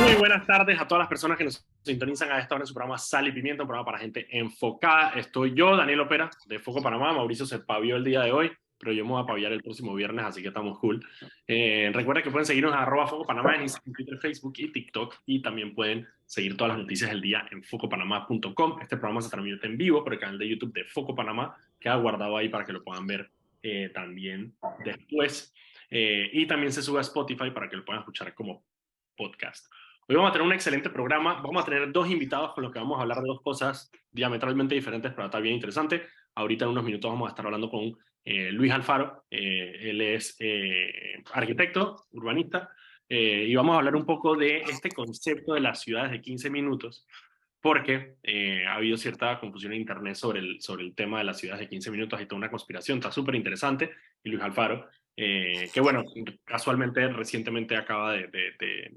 Muy buenas tardes a todas las personas que nos sintonizan a esta hora en su programa Sal y Pimienta, un programa para gente enfocada. Estoy yo, Daniel Opera, de Foco Panamá. Mauricio se pavió el día de hoy, pero yo me voy a paviar el próximo viernes, así que estamos cool. Recuerden que pueden seguirnos a @Foco Panamá en Instagram, Twitter, Facebook y TikTok, y también pueden seguir todas las noticias del día en focopanamá.com. Este programa se transmite en vivo por el canal de YouTube de Foco Panamá, queda guardado ahí para que lo puedan ver también después. Y también se sube a Spotify para que lo puedan escuchar como podcast. Hoy vamos a tener un excelente programa. Vamos a tener dos invitados con los que vamos a hablar de dos cosas diametralmente diferentes, pero está bien interesante. Ahorita en unos minutos vamos a estar hablando con Luis Alfaro. Él es arquitecto, urbanista, y vamos a hablar un poco de este concepto de las ciudades de 15 minutos, porque ha habido cierta confusión en Internet sobre el tema de las ciudades de 15 minutos. Hay toda una conspiración, está súper interesante. Y Luis Alfaro, que bueno, casualmente recientemente acaba de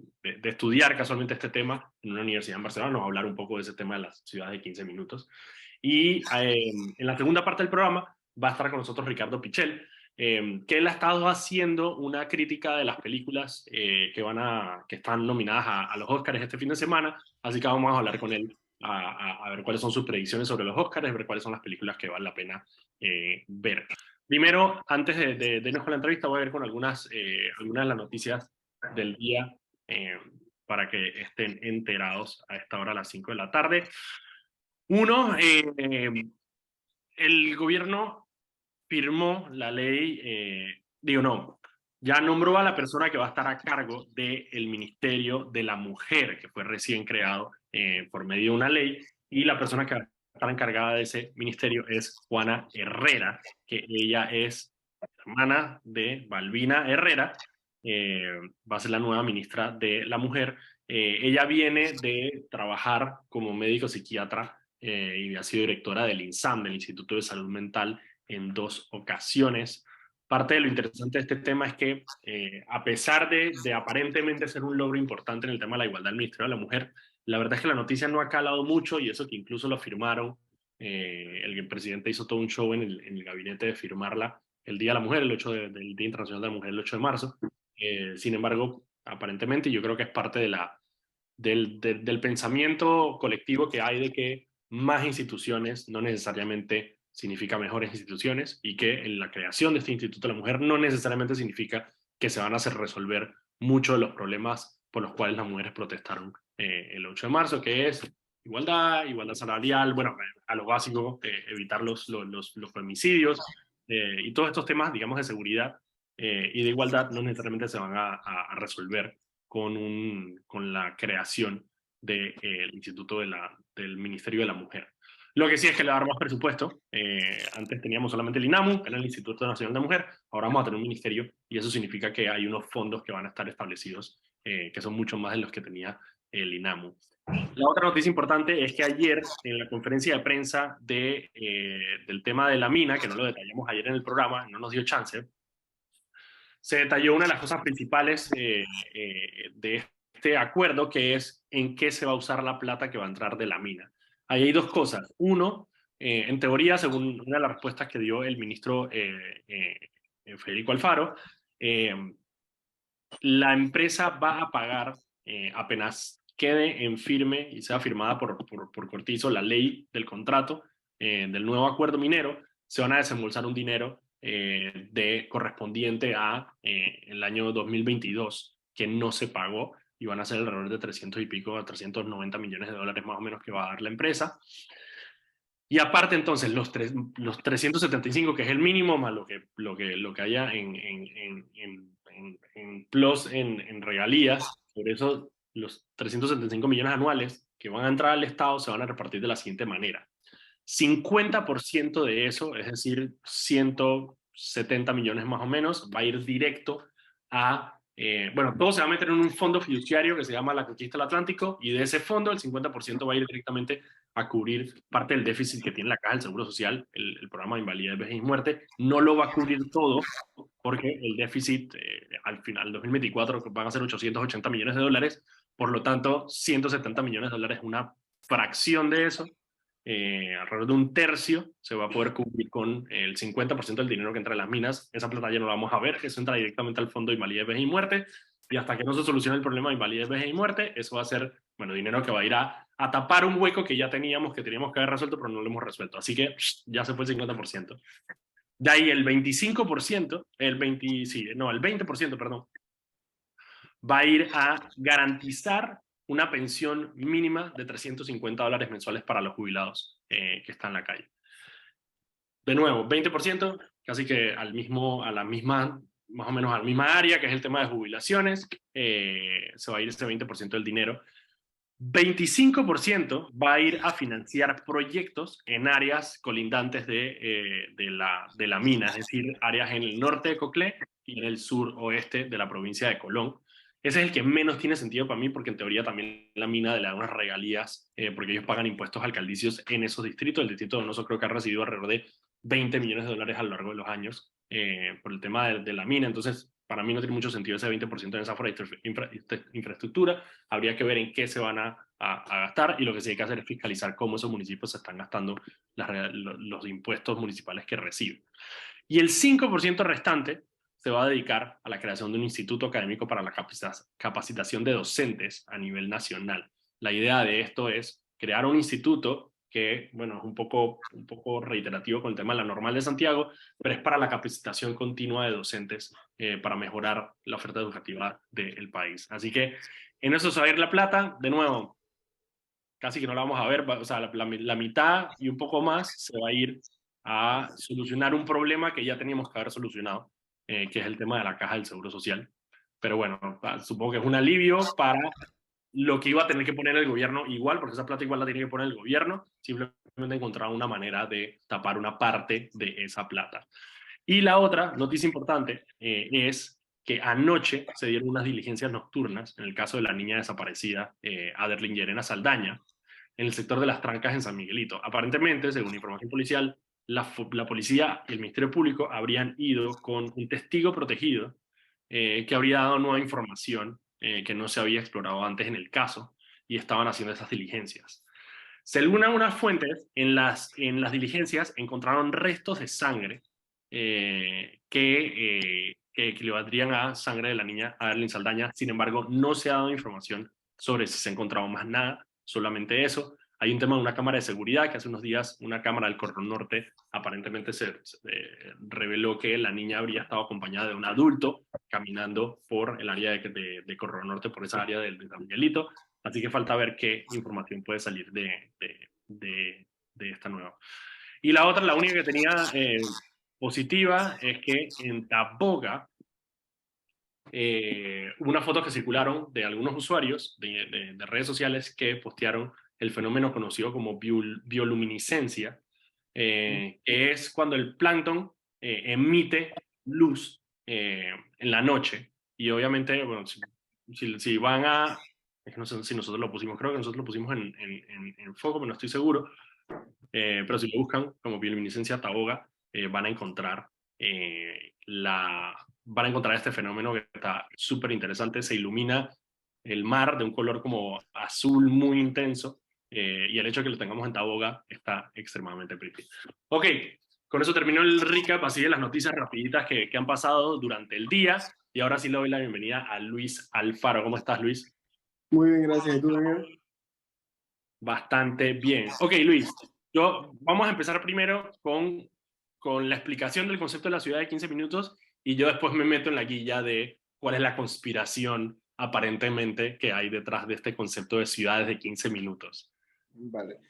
estudiar casualmente este tema en una universidad en Barcelona, nos va a hablar un poco de ese tema de las ciudades de 15 minutos. Y en la segunda parte del programa va a estar con nosotros Ricardo Pichel, que él ha estado haciendo una crítica de las películas que están nominadas a los Oscars este fin de semana, así que vamos a hablar con él a ver cuáles son sus predicciones sobre los Oscars, ver cuáles son las películas que vale la pena ver. Primero, antes de irnos con la entrevista, voy a ver con algunas de las noticias del día eh, para que estén enterados a esta hora a las 5 de la tarde. Uno, el gobierno firmó la ley, no, ya nombró a la persona que va a estar a cargo del Ministerio de la Mujer, que fue recién creado por medio de una ley, y la persona que va a estar encargada de ese ministerio es Juana Herrera, que ella es hermana de Balbina Herrera, va a ser la nueva ministra de la Mujer. Ella viene de trabajar como médico psiquiatra y ha sido directora del INSAM, del Instituto de Salud Mental, en dos ocasiones. Parte de lo interesante de este tema es que, a pesar de aparentemente ser un logro importante en el tema de la igualdad del Ministerio de la Mujer, la verdad es que la noticia no ha calado mucho, y eso que incluso lo firmaron. El presidente hizo todo un show en el gabinete de firmarla el Día de la Mujer, del Día Internacional de la Mujer, el 8 de marzo. Sin embargo, aparentemente yo creo que es parte del pensamiento colectivo que hay de que más instituciones no necesariamente significa mejores instituciones, y que en la creación de este Instituto de la Mujer no necesariamente significa que se van a hacer resolver muchos de los problemas por los cuales las mujeres protestaron el 8 de marzo, que es igualdad, igualdad salarial, bueno, a lo básico, evitar los femicidios y todos estos temas, digamos, de seguridad y de igualdad no necesariamente se van a resolver con la creación del Instituto del Ministerio de la Mujer. Lo que sí es que le va a dar más presupuesto. Antes teníamos solamente el INAMU, que era el Instituto Nacional de la Mujer. Ahora vamos a tener un ministerio, y eso significa que hay unos fondos que van a estar establecidos, que son mucho más de los que tenía el INAMU. La otra noticia importante es que ayer, en la conferencia de prensa del tema de la mina, que no lo detallamos ayer en el programa, no nos dio chance, se detalló una de las cosas principales de este acuerdo, que es en qué se va a usar la plata que va a entrar de la mina. Ahí hay dos cosas. Uno, en teoría, según una de las respuestas que dio el ministro Federico Alfaro, eh, la empresa va a pagar, apenas quede en firme y sea firmada por Cortizo la ley del contrato del nuevo acuerdo minero, se van a desembolsar un dinero correspondiente a el año 2022 que no se pagó, y van a ser alrededor de 300 y pico, a 390 millones de dólares más o menos que va a dar la empresa. Y aparte, entonces, los 375, que es el mínimo, más lo que haya en plus en regalías, por eso los 375 millones anuales que van a entrar al Estado se van a repartir de la siguiente manera. 50% de eso, es decir, 170 millones más o menos, va a ir directo bueno, todo se va a meter en un fondo fiduciario que se llama la Conquista del Atlántico, y de ese fondo el 50% va a ir directamente a cubrir parte del déficit que tiene la Caja del Seguro Social, el programa de invalidez, vejez y muerte. No lo va a cubrir todo, porque el déficit al final, 2024, van a ser 880 millones de dólares, por lo tanto, 170 millones de dólares es una fracción de eso. Alrededor de un tercio se va a poder cubrir con el 50% del dinero que entra en las minas. Esa plata ya no la vamos a ver, eso entra directamente al fondo de invalidez, vejez y muerte. Y hasta que no se solucione el problema de invalidez, vejez y muerte, eso va a ser, bueno, dinero que va a ir a tapar un hueco que ya teníamos que haber resuelto, pero no lo hemos resuelto. Así que ya se fue el 50%. De ahí el 25%, sí, no, el 20%, perdón, va a ir a garantizar una pensión mínima de $350 mensuales para los jubilados que están en la calle. De nuevo, 20%, casi que a la misma, más o menos a la misma área, que es el tema de jubilaciones, se va a ir ese 20% del dinero. 25% va a ir a financiar proyectos en áreas colindantes de la mina, es decir, áreas en el norte de Coclé y en el sur oeste de la provincia de Colón. Ese es el que menos tiene sentido para mí, porque en teoría también la mina le da unas regalías, porque ellos pagan impuestos alcaldicios en esos distritos. El distrito de Donoso creo que ha recibido alrededor de $20 millones a lo largo de los años por el tema de la mina. Entonces, para mí no tiene mucho sentido ese 20% en esa infraestructura. Habría que ver en qué se van a gastar, y lo que sí hay que hacer es fiscalizar cómo esos municipios se están gastando los impuestos municipales que reciben. Y el 5% restante se va a dedicar a la creación de un instituto académico para la capacitación de docentes a nivel nacional. La idea de esto es crear un instituto que, bueno, es un poco reiterativo con el tema de la normal de Santiago, pero es para la capacitación continua de docentes para mejorar la oferta educativa del país. Así que en eso se va a ir la plata. De nuevo, casi que no la vamos a ver, o sea, la mitad y un poco más se va a ir a solucionar un problema que ya teníamos que haber solucionado, que es el tema de la caja del Seguro Social. Pero bueno, supongo que es un alivio para lo que iba a tener que poner el gobierno igual, porque esa plata igual la tiene que poner el gobierno, simplemente encontrar una manera de tapar una parte de esa plata. Y la otra noticia importante es que anoche se dieron unas diligencias nocturnas en el caso de la niña desaparecida, Aderlyn Llerena Saldaña, en el sector de las Trancas en San Miguelito. Aparentemente, según información policial, la policía y el Ministerio Público habrían ido con un testigo protegido que habría dado nueva información que no se había explorado antes en el caso, y estaban haciendo esas diligencias. Según algunas fuentes, en las diligencias encontraron restos de sangre que equivaldrían a sangre de la niña Adeline Saldaña. Sin embargo, no se ha dado información sobre si se ha encontrado más nada, solamente eso. Hay un tema de una cámara de seguridad que hace unos días una cámara del Correo Norte aparentemente reveló que la niña habría estado acompañada de un adulto caminando por el área de Correo Norte, por esa área del San Miguelito. Así que falta ver qué información puede salir de esta nueva. Y la otra, la única que tenía positiva, es que en Taboga hubo unas fotos que circularon de algunos usuarios de redes sociales que postearon el fenómeno conocido como bioluminiscencia, que es cuando el plancton emite luz en la noche. Y obviamente, bueno, si van a... Es que no sé si nosotros lo pusimos, creo que nosotros lo pusimos en foco, pero no estoy seguro. Pero si lo buscan como bioluminiscencia Taboga, van a encontrar van a encontrar este fenómeno que está súper interesante. Se ilumina el mar de un color como azul muy intenso, y el hecho de que lo tengamos en Taboga está extremadamente creepy. Ok, con eso terminó el recap así de las noticias rapiditas que han pasado durante el día, y ahora sí le doy la bienvenida a Luis Alfaro. ¿Cómo estás, Luis? Muy bien, gracias. ¿Y tú, Daniel? Bastante bien. Ok, Luis, vamos a empezar primero con la explicación del concepto de la ciudad de 15 minutos, y yo después me meto en la guía de cuál es la conspiración aparentemente que hay detrás de este concepto de ciudades de 15 minutos. Vale.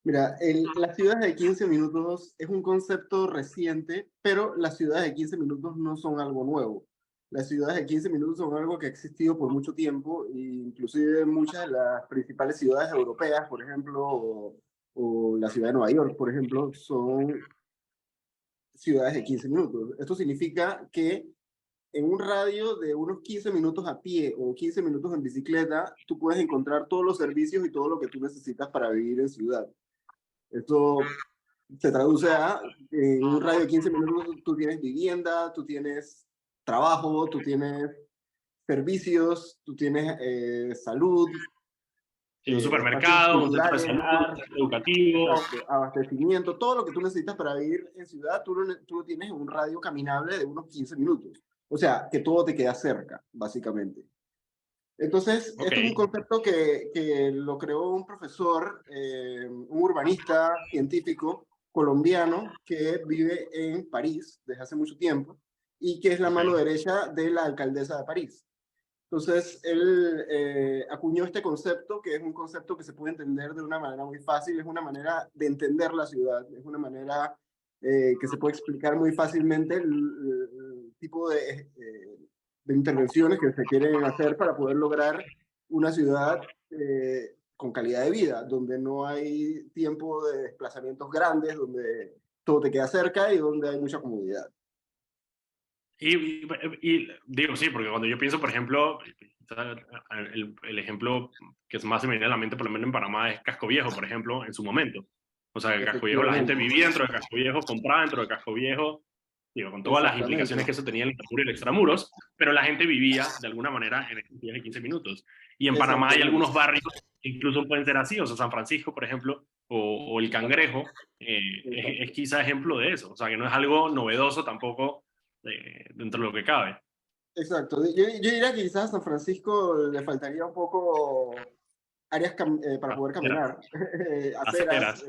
Mira, las ciudades de 15 minutos es un concepto reciente, pero las ciudades de 15 minutos no son algo nuevo. Las ciudades de 15 minutos son algo que ha existido por mucho tiempo, e inclusive muchas de las principales ciudades europeas, por ejemplo, o la ciudad de Nueva York, por ejemplo, son ciudades de 15 minutos. Esto significa que en un radio de unos 15 minutos a pie o 15 minutos en bicicleta, tú puedes encontrar todos los servicios y todo lo que tú necesitas para vivir en ciudad. Esto se traduce a, en un radio de 15 minutos, tú tienes vivienda, tú tienes trabajo, tú tienes servicios, tú tienes salud, Sí, un espacios supermercado, un centro de culturales, salud, un centro educativo. exacto, abastecimiento, todo lo que tú necesitas para vivir en ciudad, tú lo tienes en un radio caminable de unos 15 minutos. O sea, que todo te queda cerca, básicamente. Entonces, Ok, esto es un concepto que lo creó un profesor, un urbanista científico colombiano que vive en París desde hace mucho tiempo y que es la ok. mano derecha de la alcaldesa de París. Entonces, él acuñó este concepto, que es un concepto que se puede entender de una manera muy fácil, es una manera de entender la ciudad, es una manera que se puede explicar muy fácilmente el tipo de intervenciones que se quieren hacer para poder lograr una ciudad con calidad de vida, donde no hay tiempo de desplazamientos grandes, donde todo te queda cerca y donde hay mucha comodidad. Y digo, sí, porque cuando yo pienso, por ejemplo, el ejemplo que más se me viene a la mente, por lo menos en Panamá, es Casco Viejo, por ejemplo, en su momento. O sea, en Casco Viejo la gente Efectivamente, vivía dentro de Casco Viejo, compraba dentro de Casco Viejo, digo, con todas las implicaciones exactamente, que eso tenía en el intramuros y el extramuros, pero la gente vivía de alguna manera en estos 10 de 15 minutos. Y en Panamá hay exactamente. algunos barrios que incluso pueden ser así, o sea, San Francisco, por ejemplo, o el Cangrejo, es Exacto. quizá ejemplo de eso. O sea, que no es algo novedoso tampoco dentro de lo que cabe. Exacto. Yo diría que quizás a San Francisco le faltaría un poco áreas para poder Aceras, caminar, aceras, aceras.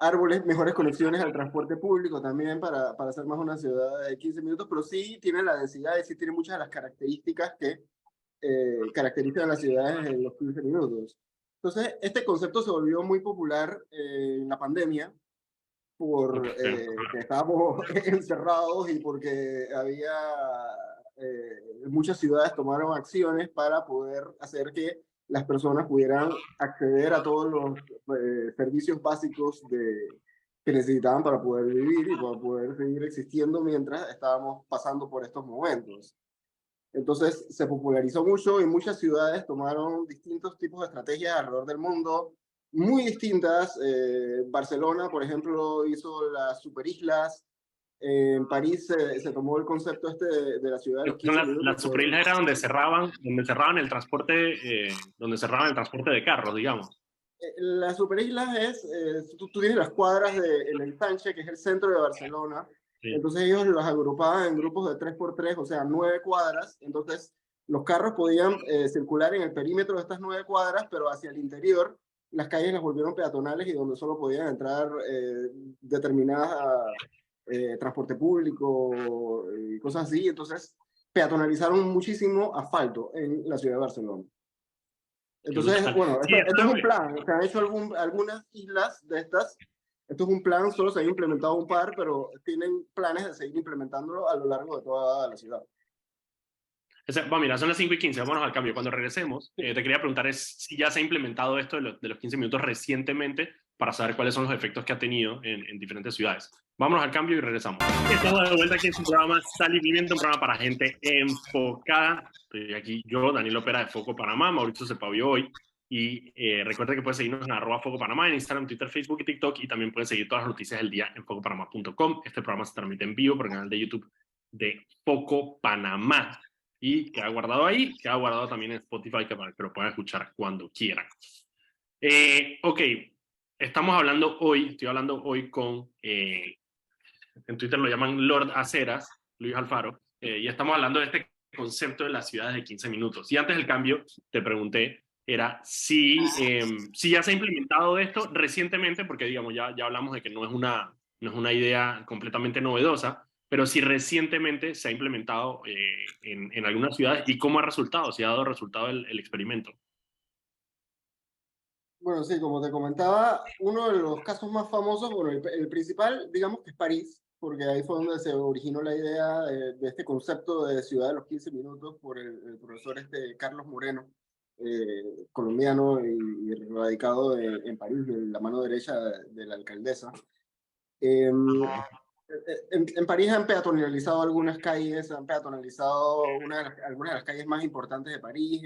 árboles, mejores conexiones al transporte público también para ser más una ciudad de 15 minutos, pero sí tiene la densidad y sí tiene muchas de las características que caracterizan a las ciudades en los 15 minutos. Entonces, este concepto se volvió muy popular en la pandemia Ok, por que estábamos encerrados y porque había muchas ciudades tomaron acciones para poder hacer que las personas pudieran acceder a todos los servicios básicos que necesitaban para poder vivir y para poder seguir existiendo mientras estábamos pasando por estos momentos. Entonces se popularizó mucho y muchas ciudades tomaron distintos tipos de estrategias alrededor del mundo, muy distintas. Barcelona, por ejemplo, hizo las superislas. En París se tomó el concepto este de la ciudad de los son 15 minutos. las superislas era donde cerraban el transporte, donde cerraban el transporte de carros, digamos. Las superislas tú tienes las cuadras del Ensanche, que es el centro de Barcelona. Sí. Entonces ellos las agrupaban en grupos de 3 por 3, o sea, 9 cuadras. Entonces los carros podían circular en el perímetro de estas 9 cuadras, pero hacia el interior las calles las volvieron peatonales y donde solo podían entrar determinadas transporte público y cosas así. Entonces peatonalizaron muchísimo asfalto en la ciudad de Barcelona. Qué Entonces, brutal. bueno, Sí, esto es eso un plan. Se han hecho algunas islas de estas. Esto es un plan, solo se han implementado un par, pero tienen planes de seguir implementándolo a lo largo de toda la ciudad. bueno, mira, son las 5:15, vámonos al cambio. Cuando regresemos, Sí. te quería preguntar si ya se ha implementado esto de los 15 minutos recientemente para saber cuáles son los efectos que ha tenido en diferentes ciudades. Vámonos al cambio y regresamos. Estamos de vuelta aquí en su programa Sal y Pimienta, un programa para gente enfocada. Estoy aquí yo, Daniel Opera de Foco Panamá, Mauricio Sepavió hoy. Y recuerda que puedes seguirnos en @FocoPanamá en Instagram, Twitter, Facebook y TikTok. Y también puedes seguir todas las noticias del día en focopanamá.com. Este programa se transmite en vivo por el canal de YouTube de Foco Panamá. Y queda guardado ahí, queda guardado también en Spotify para que lo puedan escuchar cuando quieran. Ok, estoy hablando hoy con, en Twitter lo llaman Lord Aceras, Luis Alfaro, y estamos hablando de este concepto de las ciudades de 15 minutos. Y antes del cambio, te pregunté, era si ya se ha implementado esto recientemente, porque digamos, ya hablamos de que no es una idea completamente novedosa, pero si recientemente se ha implementado en algunas ciudades y cómo ha resultado, si ha dado resultado el experimento. Bueno, sí, como te comentaba, uno de los casos más famosos, bueno, el principal, digamos que es París, porque ahí fue donde se originó la idea de este concepto de ciudad de los 15 minutos por el profesor Carlos Moreno, colombiano y radicado en París, de la mano derecha de la alcaldesa. Ajá. En París han peatonalizado algunas calles, han peatonalizado algunas de las calles más importantes de París,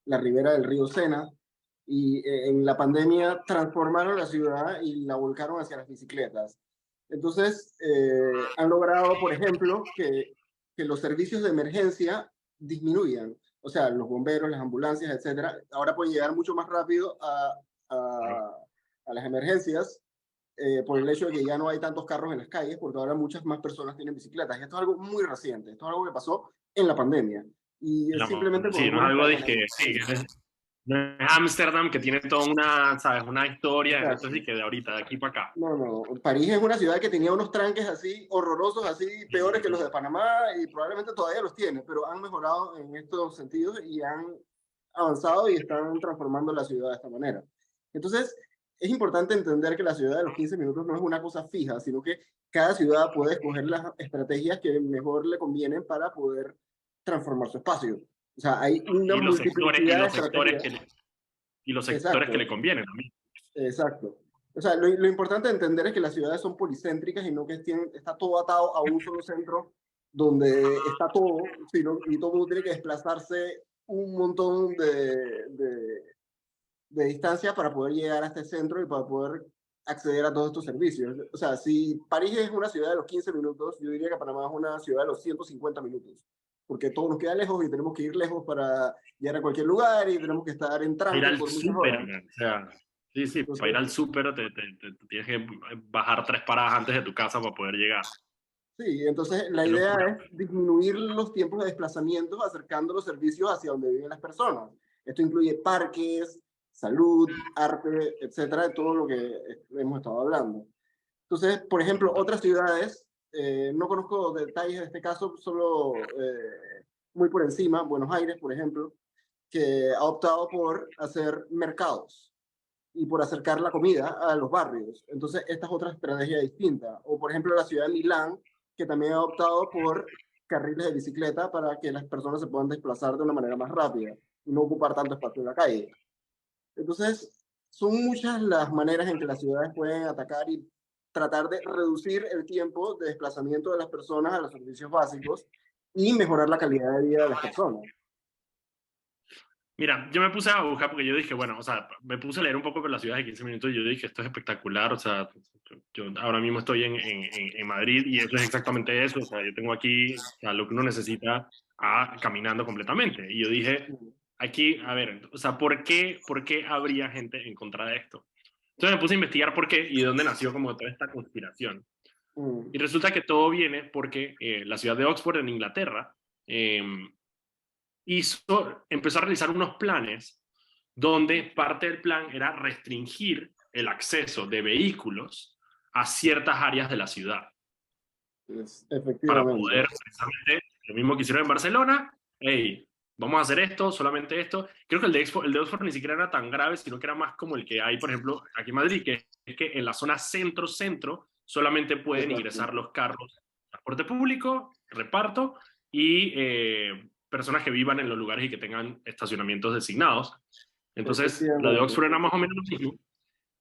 la ribera del río Sena, y en la pandemia transformaron la ciudad y la volcaron hacia las bicicletas. Entonces, han logrado, por ejemplo, que los servicios de emergencia disminuyan. O sea, los bomberos, las ambulancias, etcétera, ahora pueden llegar mucho más rápido a las emergencias por el hecho de que ya no hay tantos carros en las calles, porque ahora muchas más personas tienen bicicletas. Y esto es algo muy reciente, esto es algo que pasó en la pandemia. Y es simplemente por Sí, no es algunas algo de cadenas. que, sí, no es Ámsterdam que tiene toda una, ¿sabes? Una historia, esto Exacto. sí que de ahorita, de aquí para acá. No, no. París es una ciudad que tenía unos tranques así horrorosos, así peores que los de Panamá y probablemente todavía los tiene, pero han mejorado en estos sentidos y han avanzado y están transformando la ciudad de esta manera. Entonces, es importante entender que la ciudad de los 15 minutos no es una cosa fija, sino que cada ciudad puede escoger las estrategias que mejor le convienen para poder transformar su espacio. O sea, hay una Y multiplicidad de los sectores estrategias. y los sectores que le Exacto. convienen a mí. Exacto. O sea, lo importante de entender es que las ciudades son policéntricas y no que está todo atado a un solo centro donde está todo, sino, y todo el mundo tiene que desplazarse un montón de distancia para poder llegar a este centro y para poder acceder a todos estos servicios. O sea, si París es una ciudad de los 15 minutos, yo diría que Panamá es una ciudad de los 150 minutos, porque todo nos queda lejos y tenemos que ir lejos para llegar a cualquier lugar y tenemos que estar en Ir tranque al por muchas súper, horas. man. O sea, sí, sí, para ir Entonces, al súper te tienes que bajar 3 paradas antes de tu casa para poder llegar. sí, entonces la Qué idea locura. es disminuir los tiempos de desplazamiento acercando los servicios hacia donde viven las personas. Esto incluye parques, salud, arte, etcétera, de todo lo que hemos estado hablando. Entonces, por ejemplo, otras ciudades, no conozco detalles de este caso, solo muy por encima, Buenos Aires, por ejemplo, que ha optado por hacer mercados y por acercar la comida a los barrios. Entonces, esta es otra estrategia distinta. O, por ejemplo, la ciudad de Milán, que también ha optado por carriles de bicicleta para que las personas se puedan desplazar de una manera más rápida y no ocupar tanto espacio en la calle. Entonces, son muchas las maneras en que las ciudades pueden atacar y tratar de reducir el tiempo de desplazamiento de las personas a los servicios básicos y mejorar la calidad de vida de las personas. Mira, yo me puse a buscar porque yo dije, bueno, o sea, me puse a leer un poco por la ciudad de 15 minutos y yo dije, esto es espectacular, o sea, yo ahora mismo estoy en Madrid y eso es exactamente eso, o sea, yo tengo aquí, o sea, lo que uno necesita caminando completamente. Y yo dije, aquí, a ver, o sea, por qué habría gente en contra de esto? Entonces me puse a investigar por qué y de dónde nació como toda esta conspiración. Mm, Y resulta que todo viene porque la ciudad de Oxford en Inglaterra eh, empezó a realizar unos planes donde parte del plan era restringir el acceso de vehículos a ciertas áreas de la ciudad para efectivamente. poder, precisamente, lo mismo que hicieron en Barcelona, hey, vamos a hacer esto, solamente esto. Creo que el de Oxford ni siquiera era tan grave, sino que era más como el que hay, por ejemplo, aquí en Madrid, que es que en la zona centro-centro solamente pueden Exacto. ingresar los carros, transporte público, reparto y personas que vivan en los lugares y que tengan estacionamientos designados. Entonces, la de Efectivamente. Oxford era más o menos lo mismo.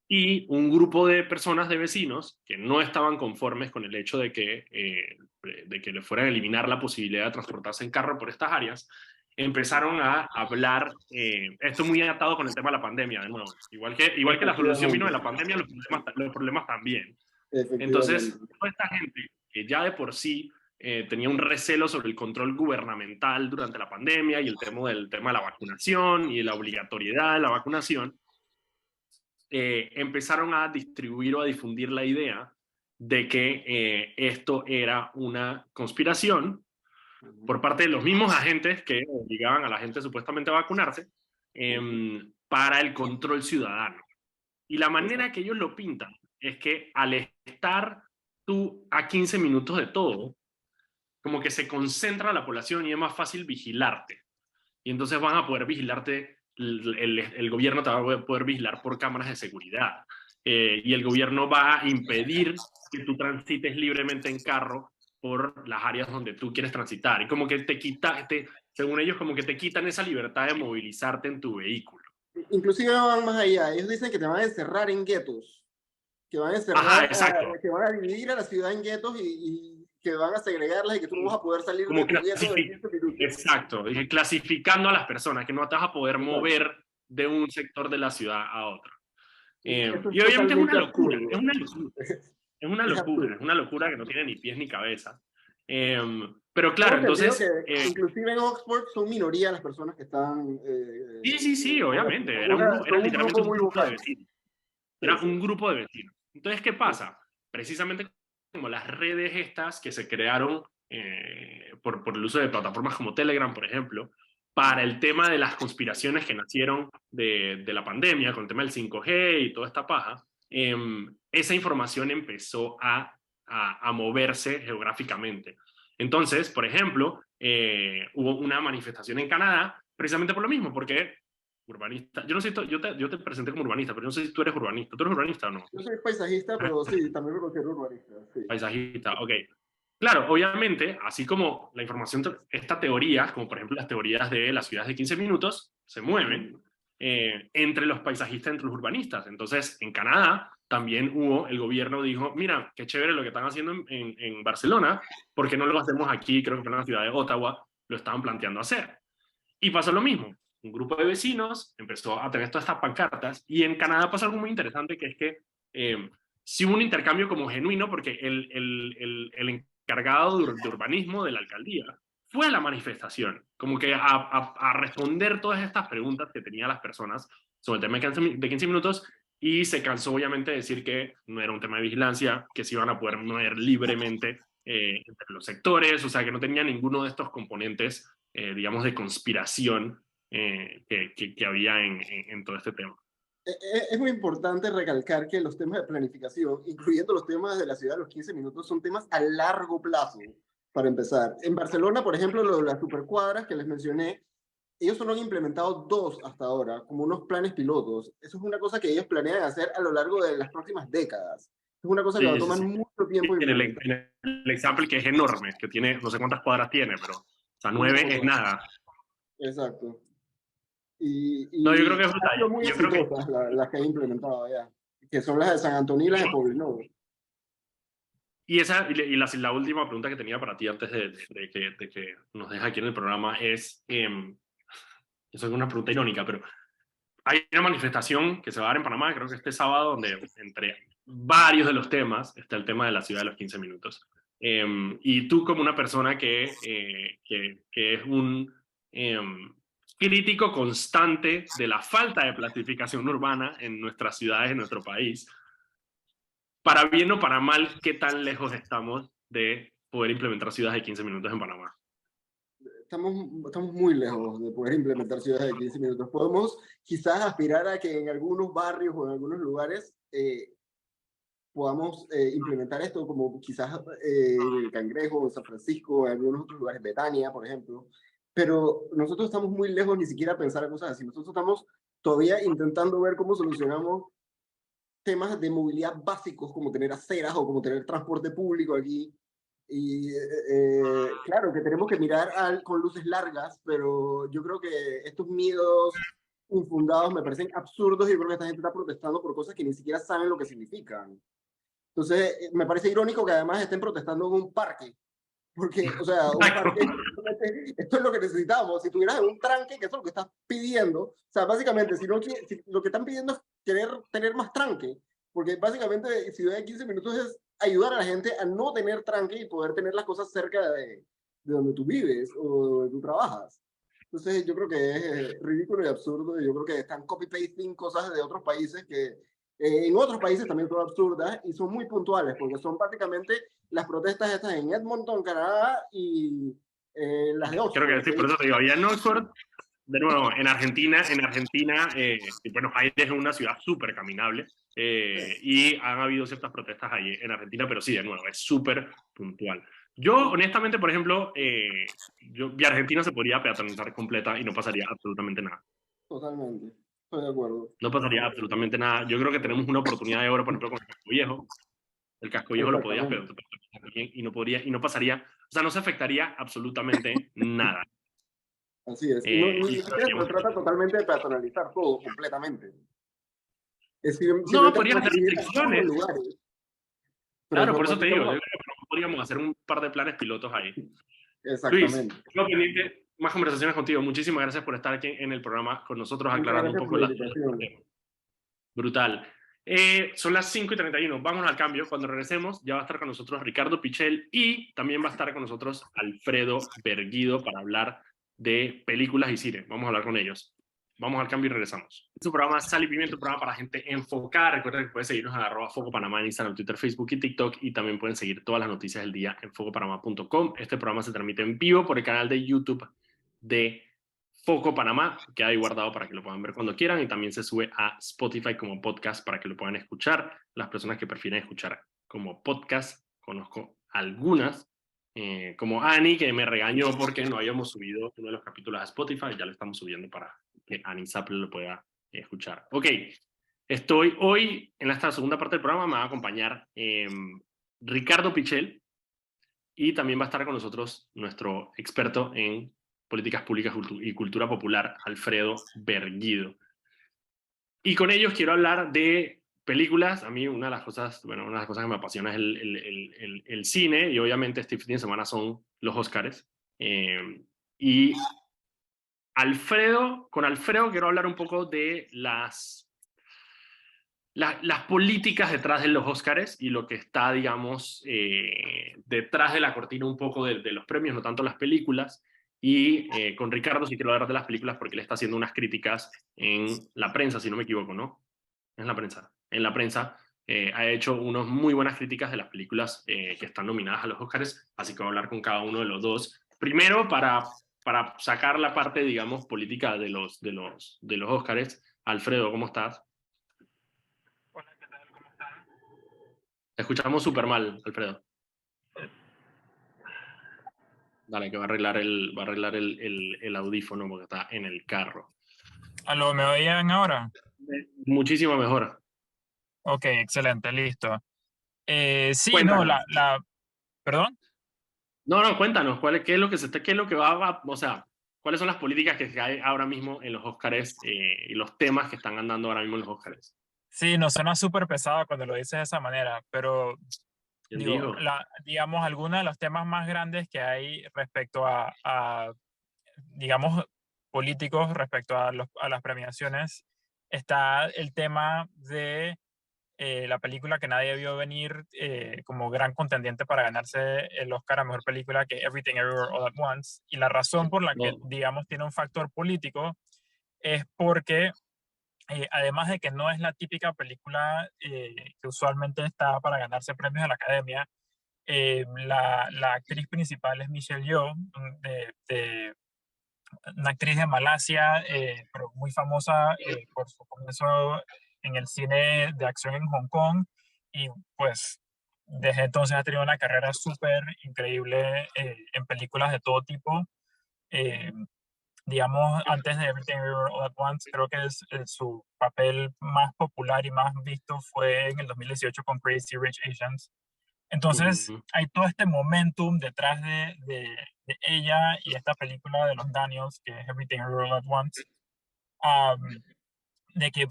Y un grupo de personas, de vecinos, que no estaban conformes con el hecho de que le fueran a eliminar la posibilidad de transportarse en carro por estas áreas, empezaron a hablar, esto muy atado con el tema de la pandemia, de nuevo. Igual que la solución vino Efectivamente. de la pandemia, los problemas también. Efectivamente. Entonces, toda esta gente que ya de por sí tenía un recelo sobre el control gubernamental durante la pandemia y el tema de la vacunación y la obligatoriedad de la vacunación, empezaron a distribuir o a difundir la idea de que esto era una conspiración por parte de los mismos agentes que obligaban a la gente supuestamente a vacunarse para el control ciudadano. Y la manera Exacto. que ellos lo pintan es que al estar tú a 15 minutos de todo, como que se concentra la población y es más fácil vigilarte. Y entonces van a poder vigilarte, el gobierno te va a poder vigilar por cámaras de seguridad. Y el gobierno va a impedir que tú transites libremente en carro por las áreas donde tú quieres transitar. Y como que según ellos, como que te quitan esa libertad de movilizarte en tu vehículo. Inclusive van más allá. Ellos dicen que te van a encerrar en guetos, que van a Ajá, encerrar, exacto. que van a dividir a la ciudad en guetos y que van a segregarlas y que tú no vas a poder salir de Como tu gueto de 15 minutos. exacto, dije, clasificando a las personas, que no te vas a poder Exacto. mover de un sector de la ciudad a otro. Eso es Y obviamente es una totalmente locura, absurdo. es una locura. Es una Es locura, es absurdo. una locura que no tiene ni pies ni cabeza. Pero Tengo claro, entendido que entonces, inclusive en Oxford son minoría las personas que están sí, sí, sí, con obviamente, esto. era Son un literalmente grupo un muy grupo de vocal. vecinos, Sí, era sí, un grupo de vecinos. Entonces, ¿qué sí. pasa? Precisamente como las redes estas que se crearon por el uso de plataformas como Telegram, por ejemplo, para el tema de las conspiraciones que nacieron de la pandemia, con el tema del 5G y toda esta paja, esa información empezó a moverse geográficamente. Entonces, por ejemplo, hubo una manifestación en Canadá precisamente por lo mismo, porque urbanista, yo no sé, yo te presenté como urbanista, pero no sé si tú eres urbanista. ¿Tú eres urbanista o no? Yo soy paisajista, pero sí, también me considero urbanista, sí. Paisajista, ok. Claro, obviamente, así como la información, estas teorías, como por ejemplo las teorías de las ciudades de 15 minutos, se mueven entre los paisajistas, entre los urbanistas. Entonces, en Canadá también hubo, el gobierno dijo, mira, qué chévere lo que están haciendo en Barcelona, ¿por qué no lo hacemos aquí? Creo que en la ciudad de Ottawa lo estaban planteando hacer. Y pasó lo mismo. Un grupo de vecinos empezó a tener todas estas pancartas y en Canadá pasó algo muy interesante que es que sí hubo un intercambio como genuino porque el encargado de urbanismo de la alcaldía fue a la manifestación, como que a responder todas estas preguntas que tenían las personas sobre el tema de 15 minutos y se cansó obviamente de decir que no era un tema de vigilancia, que se iban a poder mover libremente entre los sectores, o sea que no tenía ninguno de estos componentes digamos, de conspiración que había en todo este tema. Es muy importante recalcar que los temas de planificación, incluyendo los temas de la ciudad de los 15 minutos, son temas a largo plazo, para empezar. En Barcelona, por ejemplo, lo de las supercuadras que les mencioné, ellos solo han implementado 2 hasta ahora, como unos planes pilotos. Eso es una cosa que ellos planean hacer a lo largo de las próximas décadas. Es una cosa que va a Sí, sí, tomar sí. mucho tiempo En el, implementar. en el example que es enorme, que tiene no sé cuántas cuadras tiene, pero o sea, Un 9 es montón. nada. Exacto. No, yo Y creo que es han sido brutal. muy Yo creo que exitosas las que han implementado ya, que son las de San Antonio y las de Poblenou. y la última pregunta que tenía para ti antes de que nos dejes aquí en el programa es, eso es una pregunta irónica, pero hay una manifestación que se va a dar en Panamá, creo que este sábado, donde entre varios de los temas está el tema de la ciudad de los 15 minutos. Y tú como una persona que es un crítico constante de la falta de planificación urbana en nuestras ciudades, en nuestro país, para bien o para mal, ¿qué tan lejos estamos de poder implementar ciudades de 15 minutos en Panamá? Estamos muy lejos de poder implementar ciudades de 15 minutos. Podemos quizás aspirar a que en algunos barrios o en algunos lugares podamos implementar esto, como quizás Cangrejo, San Francisco, en algunos otros lugares, Betania, por ejemplo. Pero nosotros estamos muy lejos ni siquiera a pensar en cosas así. Nosotros estamos todavía intentando ver cómo solucionamos temas de movilidad básicos, como tener aceras o como tener transporte público aquí. Y claro que tenemos que mirar con luces largas, pero yo creo que estos miedos infundados me parecen absurdos y yo creo que esta gente está protestando por cosas que ni siquiera saben lo que significan. Entonces, me parece irónico que además estén protestando en un parque, porque, o sea, un parque, esto es lo que necesitamos. Si tuvieras en un tranque, que eso es lo que estás pidiendo, o sea, básicamente, si lo que están pidiendo es querer tener más tranque, porque básicamente Ciudad de 15 minutos es ayudar a la gente a no tener tranque y poder tener las cosas cerca de donde tú vives o donde tú trabajas. Entonces, yo creo que es ridículo y absurdo, y yo creo que están copy-pasting cosas de otros países que en otros países también son absurdas y son muy puntuales, porque son básicamente las protestas estas en Edmonton, Canadá, y las de Creo que Oxford. sí, por eso te digo, había en Oxford, de nuevo, en Argentina, bueno, Aires es una ciudad súper caminable y han habido ciertas protestas ahí en Argentina, pero sí, de nuevo, es súper puntual. Yo, honestamente, por ejemplo, mi Argentina se podría peatonalizar completa y no pasaría absolutamente nada. Totalmente, estoy de acuerdo. No pasaría absolutamente nada. Yo creo que tenemos una oportunidad de oro, por ejemplo, con el Casco Viejo. El Casco Viejo lo podías Exactamente. peatonalizar bien y no pasaría, o sea, no se afectaría absolutamente nada. Así es. Y no, ni Y siquiera se trata totalmente de peatonalizar todo completamente. Es no, simplemente podrían hacer prohibir algunos restricciones. lugares. Pero Claro, eso, por eso pues, te digo, yo creo que podríamos hacer un par de planes pilotos ahí. Luis, exactamente. tengo pendiente más conversaciones contigo. Muchísimas gracias por estar aquí en el programa con nosotros, Muchas aclarando un gracias por poco la las dudas del invitación. tema. Brutal. Son las 5:31. Vámonos al cambio. Cuando regresemos, ya va a estar con nosotros Ricardo Pichel y también va a estar con nosotros Alfredo Berguido para hablar de películas y cine. Vamos a hablar con ellos. vamos al cambio y regresamos. Su programa Sal y Pimiento, un programa para gente enfocada. Recuerden que pueden seguirnos en @FocoPanamá en Instagram, Twitter, Facebook y TikTok, y también pueden seguir todas las noticias del día en focopanamá.com. Este programa se transmite en vivo por el canal de YouTube de Foco Panamá, queda ahí guardado para que lo puedan ver cuando quieran, y también se sube a Spotify como podcast para que lo puedan escuchar. Las personas que prefieren escuchar como podcast, conozco algunas, como Ani, que me regañó porque no habíamos subido uno de los capítulos a Spotify. Ya lo estamos subiendo para que Ani Zapple lo pueda escuchar. Ok, estoy hoy en esta segunda parte del programa, me va a acompañar Ricardo Pichel, y también va a estar con nosotros nuestro experto en políticas públicas y cultura popular, Alfredo Berguido. Y con ellos quiero hablar de películas. A mí una de las cosas que me apasiona es el cine, y obviamente este fin de semana son los Óscares. Y con Alfredo quiero hablar un poco de las políticas detrás de los Óscares y lo que está, digamos, detrás de la cortina un poco de los premios, no tanto las películas. Y con Ricardo sí quiero hablar de las películas porque él está haciendo unas críticas en la prensa, si no me equivoco, ¿no? En la prensa. En la prensa ha hecho unas muy buenas críticas de las películas que están nominadas a los Óscares, así que voy a hablar con cada uno de los dos. Primero, para sacar la parte, digamos, política de los Óscares. Alfredo, ¿cómo estás? Hola, ¿qué tal? ¿Cómo están? Te escuchamos súper mal, Alfredo. Dale, que va a arreglar el audífono porque está en el carro. ¿Aló, me oían ahora? Muchísimo mejor. Ok, excelente, listo. Sí, no, Cuéntanos. ¿Perdón? No, cuéntanos, qué es lo que qué es lo que o sea, cuáles son las políticas que hay ahora mismo en los Óscares y los temas que están andando ahora mismo en los Óscares. Sí, no suena súper pesado cuando lo dices de esa manera, pero ¿Quién digo, dijo? digamos, algunos de los temas más grandes que hay respecto digamos, políticos, respecto a las premiaciones, está el tema de la película que nadie vio venir como gran contendiente para ganarse el Oscar a Mejor Película, que Everything Everywhere All at Once. Y la razón por la que, No. digamos, tiene un factor político es porque, además de que no es la típica película que usualmente está para ganarse premios de la Academia, la actriz principal es Michelle Yeoh, una actriz de Malasia, pero muy famosa por su comienzo en el cine de acción en Hong Kong, y pues desde entonces ha tenido una carrera súper increíble en películas de todo tipo. Eh, digamos, antes de Everything Everywhere All at Once, creo que su papel más popular y más visto fue en el 2018 con Crazy Rich Asians. Entonces, Ujú. hay todo este momentum detrás de ella y esta película de los Daniels, que es Everything Everywhere All at Once, um, de que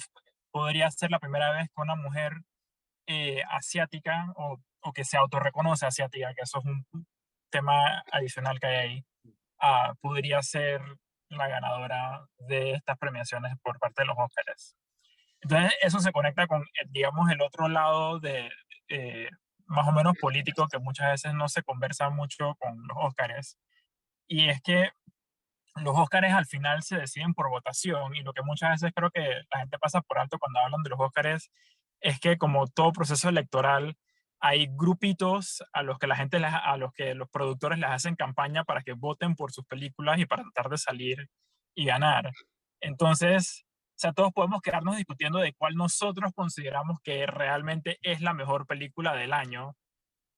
podría ser la primera vez que una mujer asiática o que se autorreconoce asiática, que eso es un tema adicional que hay ahí, podría ser la ganadora de estas premiaciones por parte de los Óscares. Entonces, eso se conecta con, digamos, el otro lado eh, más o menos político que muchas veces no se conversa mucho con los Óscares. Y es que los Óscares al final se deciden por votación, y lo que muchas veces creo que la gente pasa por alto cuando hablan de los Óscares es que, como todo proceso electoral, hay grupitos a los que a los que los productores les hacen campaña para que voten por sus películas y para tratar de salir y ganar. Entonces, o sea, todos podemos quedarnos discutiendo de cuál nosotros consideramos que realmente es la mejor película del año,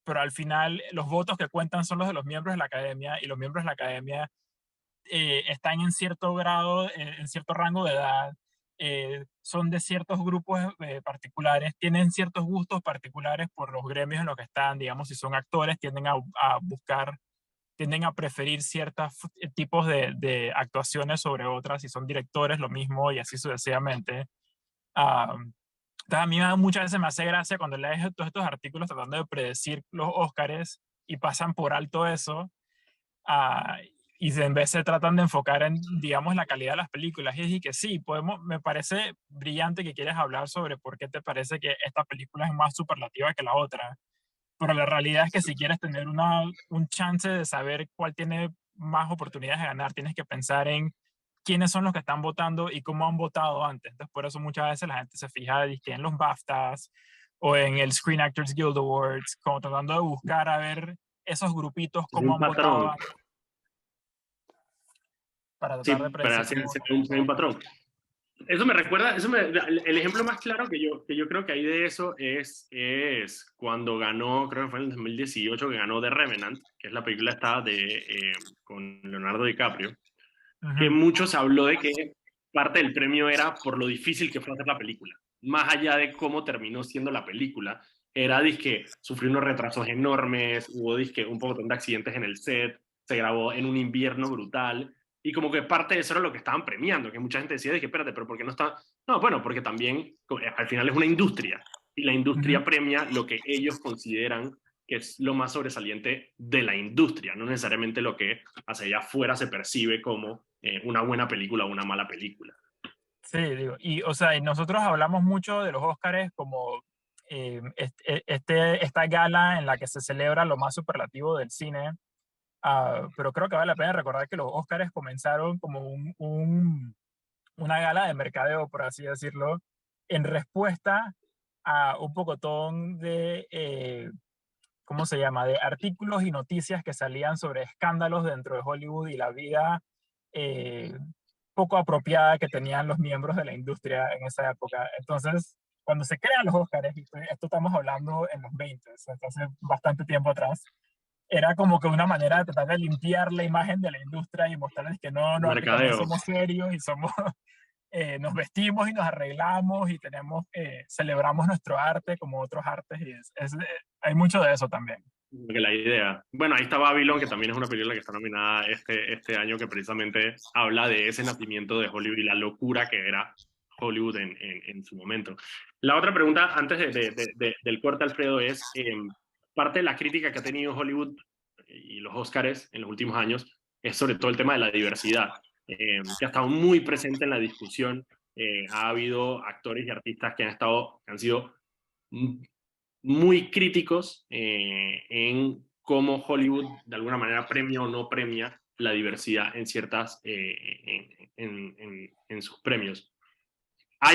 pero al final los votos que cuentan son los de los miembros de la academia, y los miembros de la academia están en cierto grado, en cierto rango de edad, son de ciertos grupos particulares, tienen ciertos gustos particulares por los gremios en los que están. Digamos, si son actores, tienden a preferir ciertos tipos de actuaciones sobre otras; si son directores, lo mismo, y así sucesivamente. Ah, entonces, a mí muchas veces me hace gracia cuando lees todos estos artículos tratando de predecir los Óscares y pasan por alto eso, ah, y en vez se tratan de enfocar en, digamos, la calidad de las películas. Y que sí, me parece brillante que quieres hablar sobre por qué te parece que esta película es más superlativa que la otra, pero la realidad es que si quieres tener un chance de saber cuál tiene más oportunidades de ganar, tienes que pensar en quiénes son los que están votando y cómo han votado antes. Entonces, por eso muchas veces la gente se fija dizque, en los BAFTAs o en el Screen Actors Guild Awards, como tratando de buscar a ver esos grupitos Es cómo un han votado patrón. antes, para Sí, tratar de pero predecir cómo van a hay un votar. patrón. Eso me recuerda, el ejemplo más claro que yo creo que hay de eso es cuando ganó, creo que fue en el 2018, que ganó The Revenant, que es la película esta con Leonardo DiCaprio, que Ujú. muchos habló de que parte del premio era por lo difícil que fue hacer la película. Más allá de cómo terminó siendo la película, era disque sufrió unos retrasos enormes, hubo disque un poco de accidentes en el set, se grabó en un invierno brutal, y como que parte de eso era lo que estaban premiando, que mucha gente decía, dije, espérate, pero ¿por qué no está? No, bueno, porque también al final es una industria, y la industria Ujú. premia lo que ellos consideran que es lo más sobresaliente de la industria, no necesariamente lo que hacia allá afuera se percibe como una buena película o una mala película. Sí, digo, y o sea, y nosotros hablamos mucho de los Óscares como esta gala en la que se celebra lo más superlativo del cine. Pero creo que vale la pena recordar que los Óscares comenzaron como una gala de mercadeo, por así decirlo, en respuesta a un pocotón de, ¿cómo se llama?, de artículos y noticias que salían sobre escándalos dentro de Hollywood y la vida eh, poco apropiada que tenían los miembros de la industria en esa época. Entonces, cuando se crean los Óscares, y esto estamos hablando en los 20, hace bastante tiempo atrás, era como que una manera de tratar de limpiar la imagen de la industria y mostrarles que no, no, aquí también Mercadeo. somos serios y somos, nos vestimos y nos arreglamos y tenemos, celebramos nuestro arte como otros artes y hay mucho de eso también. Que la idea. Bueno, ahí está Babylon, que también es una película que está nominada este año, que precisamente habla de ese nacimiento de Hollywood y la locura que era Hollywood en su momento. La otra pregunta, antes del corte, Alfredo, es parte de la crítica que ha tenido Hollywood y los Oscars en los últimos años es sobre todo el tema de la diversidad, que ha estado muy presente en la discusión. Ha habido actores y artistas que han sido muy críticos en cómo Hollywood de alguna manera premia o no premia la diversidad en ciertas en sus premios. ¿Ha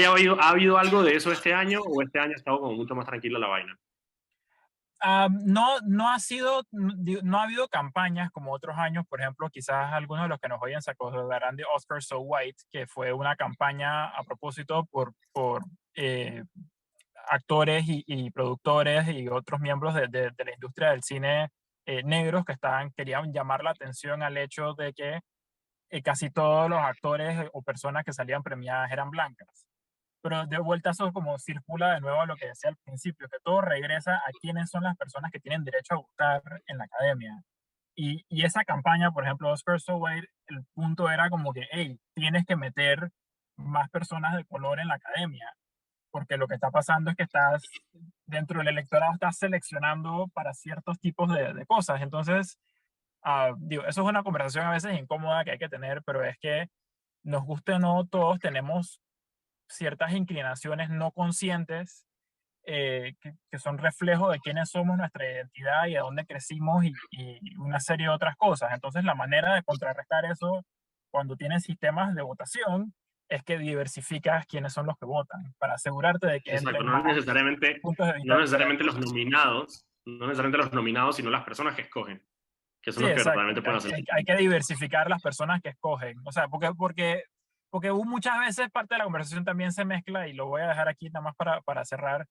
habido algo de eso este año o este año ha estado como mucho más tranquila la vaina? No, no ha sido, no ha habido campañas como otros años, por ejemplo, quizás algunos de los que nos oyen se acordarán de Oscar So White, que fue una campaña a propósito por actores y productores y otros miembros de la industria del cine negros que querían llamar la atención al hecho de que casi todos los actores o personas que salían premiadas eran blancas. Pero de vuelta eso como circula de nuevo a lo que decía al principio, que todo regresa a quiénes son las personas que tienen derecho a votar en la academia. Y esa campaña, por ejemplo, Oscar So White, el punto era como que, hey, tienes que meter más personas de color en la academia, porque lo que está pasando es que estás, dentro del electorado, estás seleccionando para ciertos tipos de cosas. Entonces, digo, eso es una conversación a veces incómoda que hay que tener, pero es que nos guste o no, todos tenemos ciertas inclinaciones no conscientes que son reflejo de quiénes somos, nuestra identidad y de dónde crecimos y una serie de otras cosas. Entonces, la manera de contrarrestar eso cuando tienes sistemas de votación es que diversificas quiénes son los que votan para asegurarte de que Exacto, entren más puntos de no vista necesariamente diferentes. los nominados, no necesariamente los nominados, sino las personas que escogen, que son Sí, los que exacto. verdaderamente pueden hacer. Hay que diversificar las personas que escogen. O sea, porque muchas veces parte de la conversación también se mezcla, y lo voy a dejar aquí nada más para cerrar,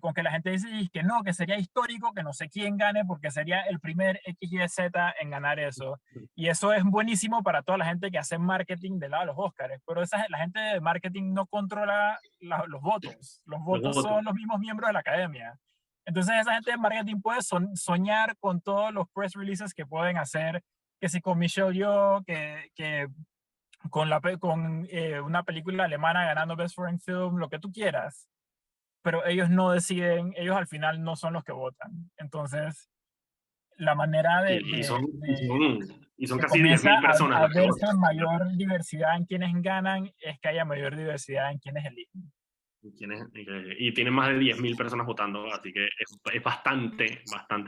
con que la gente dice "Y que no, que sería histórico que no sé quién gane porque sería el primer XYZ en ganar eso". Y eso es buenísimo para toda la gente que hace marketing del lado de los Oscars, pero la gente de marketing no controla los votos. Los Los votos votos. son los mismos miembros de la academia. Entonces esa gente de marketing puede soñar con todos los press releases que pueden hacer, que si con Michelle Yeoh, que con una película alemana ganando Best Foreign Film, lo que tú quieras, pero ellos no deciden, ellos al final no son los que votan. Entonces, la manera Y, y, son, y, son, y son que casi comienza 10.000 personas a las que verse votan. mayor diversidad en quienes ganan es que haya mayor diversidad en quienes eligen. Y tienen más de 10.000 personas votando, así que es bastante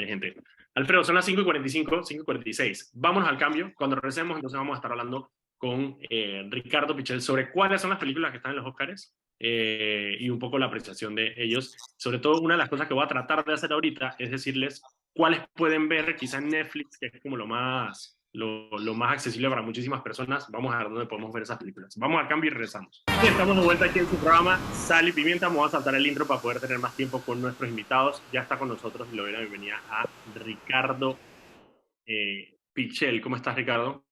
gente. Alfredo, son las 5:45, 5:46. Vámonos al cambio. Cuando regresemos, entonces vamos a estar hablando con Ricardo Pichel sobre cuáles son las películas que están en los Oscars y un poco la apreciación de ellos. Sobre todo, una de las cosas que voy a tratar de hacer ahorita es decirles cuáles pueden ver quizá en Netflix, que es como lo más accesible para muchísimas personas. Vamos a ver dónde podemos ver esas películas. Vamos al cambio y regresamos. Estamos de vuelta aquí en su programa Sal y Pimienta. Vamos a saltar el intro para poder tener más tiempo con nuestros invitados. Ya está con nosotros y le doy la bienvenida a Ricardo Pichel. ¿Cómo estás, Ricardo?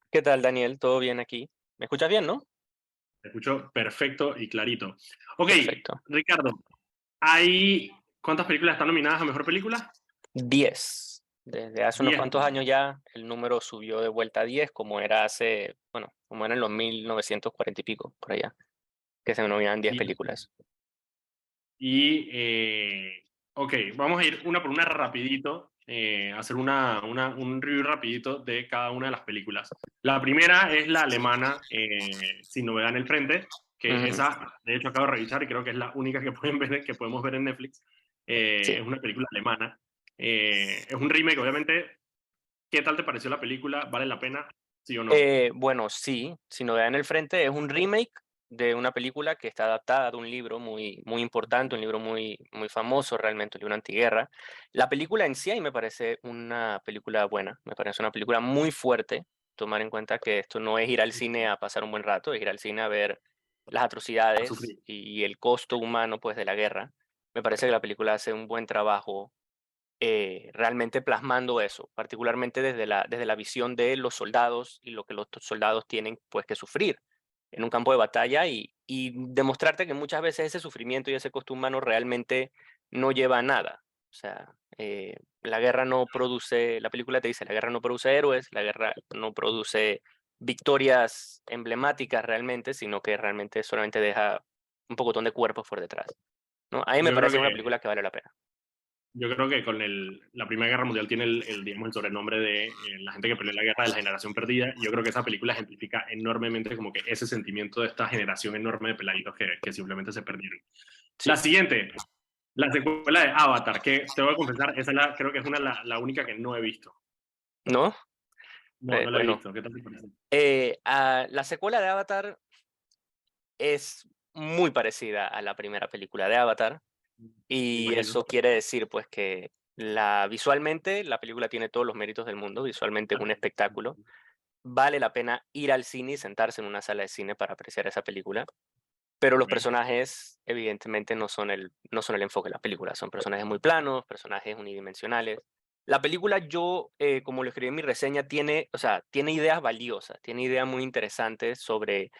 ¿Qué tal, Daniel? ¿Todo bien aquí? ¿Me escuchas bien, no? Te escucho perfecto y clarito. Ok, Perfecto. Ricardo, ¿cuántas películas están nominadas a Mejor Película? 10. Desde hace unos 10. cuantos años ya el número subió de vuelta a 10, como era como era en los 1940 y pico, por allá, que se nominaban 10 películas. Ok, vamos a ir una por una rapidito, hacer un review rapidito de cada una de las películas. La primera es la alemana, Sin Novedad en el Frente, que esa, de hecho, acabo de revisar y creo que es la única que podemos ver en Netflix. Sí. Es una película alemana. Es un remake, obviamente. ¿Qué tal te pareció la película? ¿Vale la pena? ¿Sí o no? Bueno, sí, Sin Novedad en el Frente es un remake de una película que está adaptada de un libro muy, muy importante, un libro muy, muy famoso realmente, un libro antiguerra. La película en sí a mí me parece una película buena, me parece una película muy fuerte, tomar en cuenta que esto no es ir al cine a pasar un buen rato, es ir al cine a ver las A atrocidades sufrir. y el costo humano pues de la guerra. Me parece que la película hace un buen trabajo realmente plasmando eso, particularmente desde la visión de los soldados y lo que los soldados tienen pues que sufrir en un campo de batalla y demostrarte que muchas veces ese sufrimiento y ese costo humano realmente no lleva a nada. O sea, la guerra no produce, la película te dice, la guerra no produce héroes, la guerra no produce victorias emblemáticas realmente, sino que realmente solamente deja un pocotón de cuerpos por detrás, ¿no? A mí me Yo creo parece una que película que vale la pena. Yo creo que con la Primera Guerra Mundial tiene digamos, el sobrenombre de la gente que peleó en la guerra de la generación perdida. Y yo creo que esa película ejemplifica enormemente como que ese sentimiento de esta generación enorme de peladitos que simplemente se perdieron. Sí. La siguiente, la secuela de Avatar, que te voy a confesar, creo que es la única que no he visto. ¿No? No, no la he Bueno, visto. ¿Qué tal te parece? la secuela de Avatar es muy parecida a la primera película de Avatar Me y imagino. eso quiere decir pues que visualmente la película tiene todos los méritos del mundo, visualmente es un espectáculo. Vale la pena ir al cine y sentarse en una sala de cine para apreciar esa película, pero los Ok. personajes evidentemente no son el enfoque de la película, son personajes muy planos, personajes unidimensionales. La película yo, como lo escribí en mi reseña, o sea, tiene ideas valiosas, tiene ideas muy interesantes sobre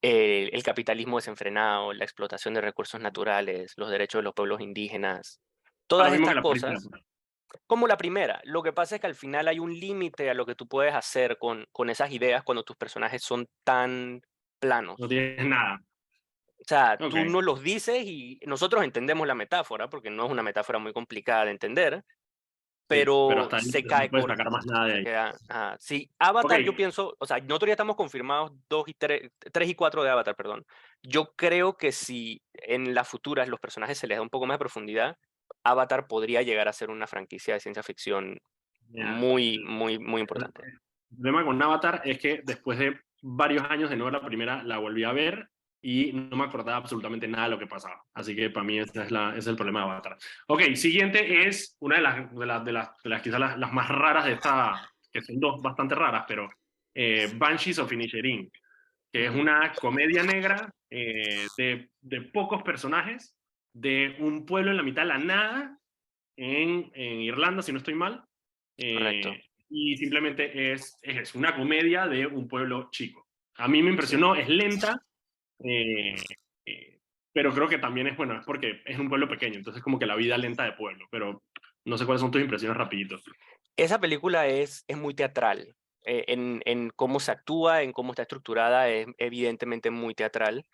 el capitalismo desenfrenado, la explotación de recursos naturales, los derechos de los pueblos indígenas, Ah, lo todas mismo que estas la primera. cosas, como la primera. Lo que pasa es que al final hay un límite a lo que tú puedes hacer con esas ideas cuando tus personajes son tan planos. No tienes nada. O sea, Ok. tú no los dices y nosotros entendemos la metáfora, porque no es una metáfora muy complicada de entender, Sí, pero pero hasta ahí se no cae puedes sacar corto. más nada de Se ahí. queda, sí, Ok. Avatar yo pienso, o sea, nosotros ya estamos confirmados 3 y 4 de Avatar, perdón. Yo creo que si en las futuras los personajes se les da un poco más de profundidad, Avatar podría llegar a ser una franquicia de ciencia ficción Ya. muy, muy, muy importante. El problema con Avatar es que después de varios años de no ver la primera, la volví a ver y no me acordaba absolutamente nada de lo que pasaba. Así que para mí ese es el problema de Avatar. Ok, siguiente es una de las quizás las más raras de esta, que son dos bastante raras, pero Banshees of Inisherin, que es una comedia negra de pocos personajes, de un pueblo en la mitad de la nada, en Irlanda, si no estoy mal. Correcto. Y simplemente es una comedia de un pueblo chico. A mí me Sí. impresionó, es lenta, eh, eh, pero creo que también es, bueno, es porque es un pueblo pequeño, entonces como que la vida lenta de pueblo, pero no sé cuáles son tus impresiones rapidito. Esa película es muy teatral. En cómo se actúa, en cómo está estructurada, es evidentemente muy teatral.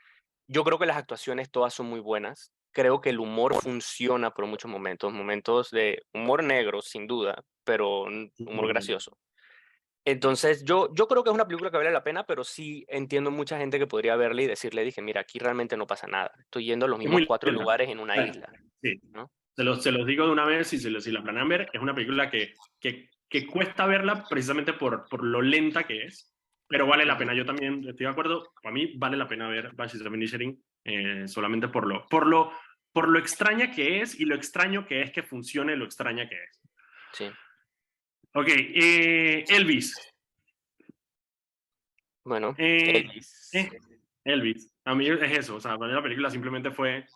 Yo creo que las actuaciones todas son muy buenas. Creo que el humor funciona por muchos momentos, momentos de humor negro, sin duda, pero un humor gracioso. Entonces, yo creo que es una película que vale la pena, pero sí entiendo mucha gente que podría verla y decirle, dije, mira, aquí realmente no pasa nada. Estoy yendo a los Es mismos muy 4 lenta. lugares en una isla, Sí. ¿no? Se los digo de una vez, si la planean ver, es una película que cuesta verla precisamente por lo lenta que es. pero vale la pena. Yo también estoy de acuerdo. Para mí vale la pena ver Banshees of Inisherin, solamente por lo extraña que es y lo extraño que es que funcione lo extraña que es. Sí. Ok, Elvis. Bueno, Elvis. Elvis. Elvis. A mí es eso, o sea, para mí la película simplemente fue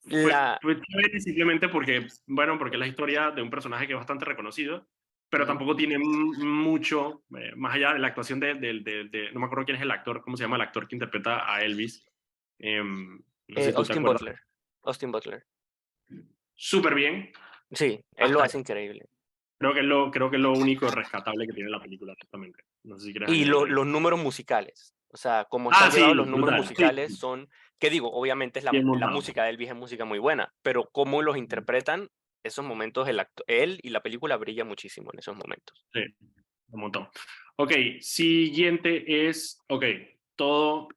La... chévere simplemente porque, bueno, porque es la historia de un personaje que es bastante reconocido, pero tampoco tiene mucho, más allá de la actuación no me acuerdo quién es el actor, cómo se llama el actor que interpreta a Elvis. No sé si tú te Austin acuerdas. Butler. Austin Butler. Súper bien. Sí, él lo Hasta hace increíble. creo que es lo único rescatable que tiene la película, justamente. No sé si quieres Y añadir algo. los números musicales. O sea, como están llevados Sí, los números brutal. musicales Sí, son, que digo, obviamente es bien la montado. música de Elvis es música muy buena, pero cómo los interpretan, esos momentos, él y la película brilla muchísimo en esos momentos. Sí, un montón. Ok, siguiente es, ok, todo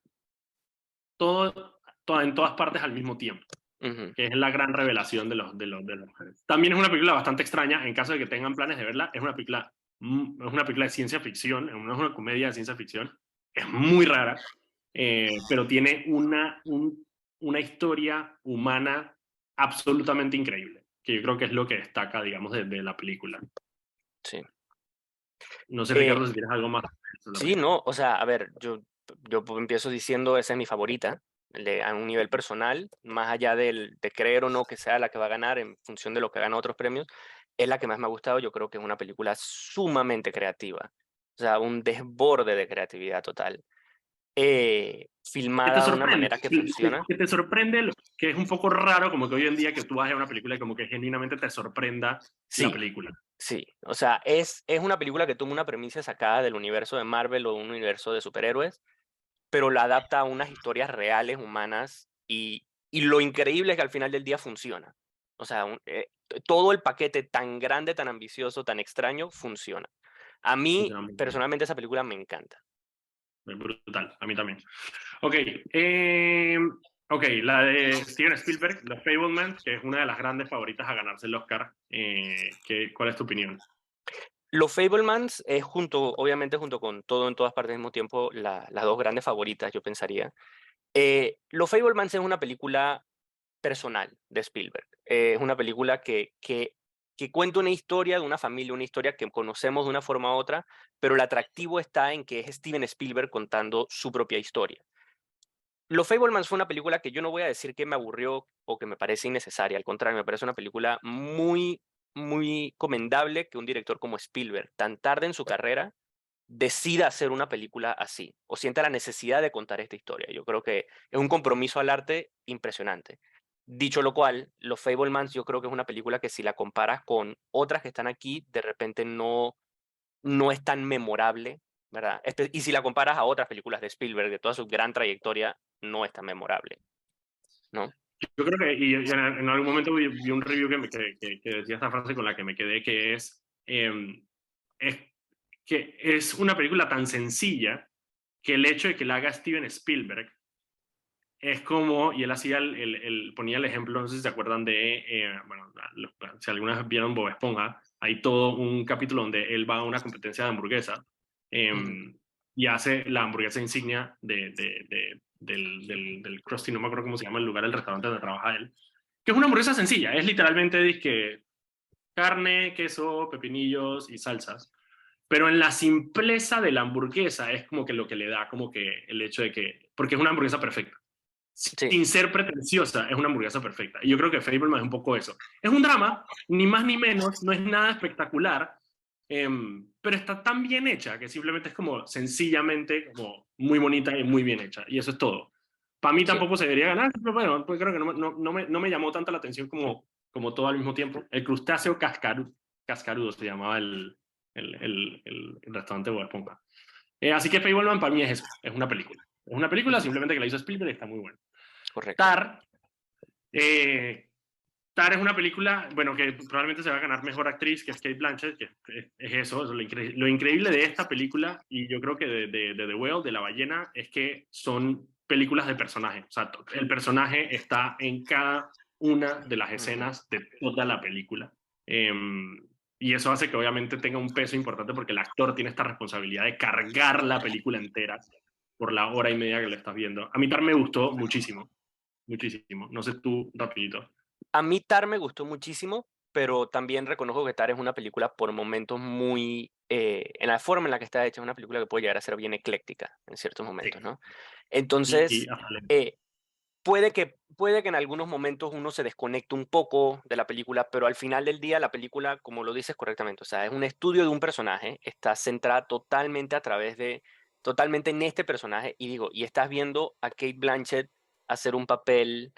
en todas partes al mismo tiempo, que es la gran revelación de las mujeres. También es una película bastante extraña, en caso de que tengan planes de verla, es una película de ciencia ficción, no es una comedia de ciencia ficción, es muy rara, pero tiene una historia humana absolutamente increíble, que yo creo que es lo que destaca, digamos, de la película. Sí. No sé, Ricardo, si tienes algo más. Sí, no, o sea, a ver, yo empiezo diciendo, esa es mi favorita, a un nivel personal, más allá de creer o no que sea la que va a ganar en función de lo que gana otros premios, es la que más me ha gustado. Yo creo que es una película sumamente creativa, o sea, un desborde de creatividad total, Que te filmada de una sorprende, manera que funciona. que te sorprende, que es un poco raro, como que hoy en día que tú vas a una película y como que genuinamente te sorprenda la Sí, película. sí, o sea, es una película que toma una premisa sacada del universo de Marvel o un universo de superhéroes, pero la adapta a unas historias reales, humanas, y lo increíble es que al final del día funciona. O sea, todo el paquete tan grande, tan ambicioso, tan extraño, funciona. A mí, Funciona muy bien. personalmente, esa película me encanta. Es brutal, a mí también. Ok, la de Steven Spielberg, The Fabelmans, que es una de las grandes favoritas a ganarse el Oscar. ¿Cuál es tu opinión? Los Fablemans es obviamente junto con Todo en todas partes al mismo tiempo, las dos grandes favoritas, yo pensaría. Los Fablemans es una película personal de Spielberg. Es una película que cuenta una historia de una familia, una historia que conocemos de una forma u otra, pero el atractivo está en que es Steven Spielberg contando su propia historia. Los Fablemans fue una película que yo no voy a decir que me aburrió o que me parece innecesaria, al contrario, me parece una película muy, muy comendable que un director como Spielberg, tan tarde en su carrera, decida hacer una película así, o sienta la necesidad de contar esta historia. Yo creo que es un compromiso al arte impresionante. Dicho lo cual, Los Fablemans yo creo que es una película que si la comparas con otras que están aquí, de repente no es tan memorable, ¿verdad? Y si la comparas a otras películas de Spielberg, de toda su gran trayectoria, no es tan memorable, ¿no? Yo creo que, y en algún momento vi un review que decía esta frase con la que me quedé, que es que es una película tan sencilla que el hecho de que la haga Steven Spielberg es como, y él hacía ponía el ejemplo, no sé si se acuerdan de, bueno, si algunas vez vieron Bob Esponja, hay todo un capítulo donde él va a una competencia de hamburguesa y hace la hamburguesa insignia del Krusty, no me acuerdo cómo se llama el lugar, el restaurante donde trabaja él, que es una hamburguesa sencilla, es literalmente disque carne, queso, pepinillos y salsas. Pero en la simpleza de la hamburguesa es como que lo que le da como que el hecho de que, porque es una hamburguesa perfecta. Sí, Sin ser pretenciosa, es una hamburguesa perfecta. Y yo creo que Fableman es un poco eso. Es un drama, ni más ni menos, no es nada espectacular, pero está tan bien hecha que simplemente es como sencillamente como muy bonita y muy bien hecha. Y eso es todo. Para mí sí. tampoco se debería ganar, pero bueno, pues creo que no me llamó tanta la atención como todo al mismo tiempo. El crustáceo cascarudo se llamaba el restaurante Bob Esponja. Así que Fableman para mí es eso, es una película. Es una película simplemente que la hizo Spielberg y está muy buena. Correcto. Tar, Tar es una película, bueno, que probablemente se va a ganar mejor actriz, que es Cate Blanchett, que es eso, lo increíble de esta película, y yo creo que de The Whale, de La Ballena, es que son películas de personajes. O sea, el personaje está en cada una de las escenas de toda la película. Y eso hace que obviamente tenga un peso importante porque el actor tiene esta responsabilidad de cargar la película entera por la hora y media que le estás viendo. A mí Tar me gustó muchísimo, muchísimo. No sé tú, rapidito. A mí Tar me gustó muchísimo, pero también reconozco que Tar es una película por momentos muy, en la forma en la que está hecha, es una película que puede llegar a ser bien ecléctica en ciertos momentos, ¿no? Entonces, puede que en algunos momentos uno se desconecte un poco de la película, pero al final del día la película, como lo dices correctamente, o sea, es un estudio de un personaje, está centrada totalmente en este personaje, y estás viendo a Kate Blanchett hacer un papel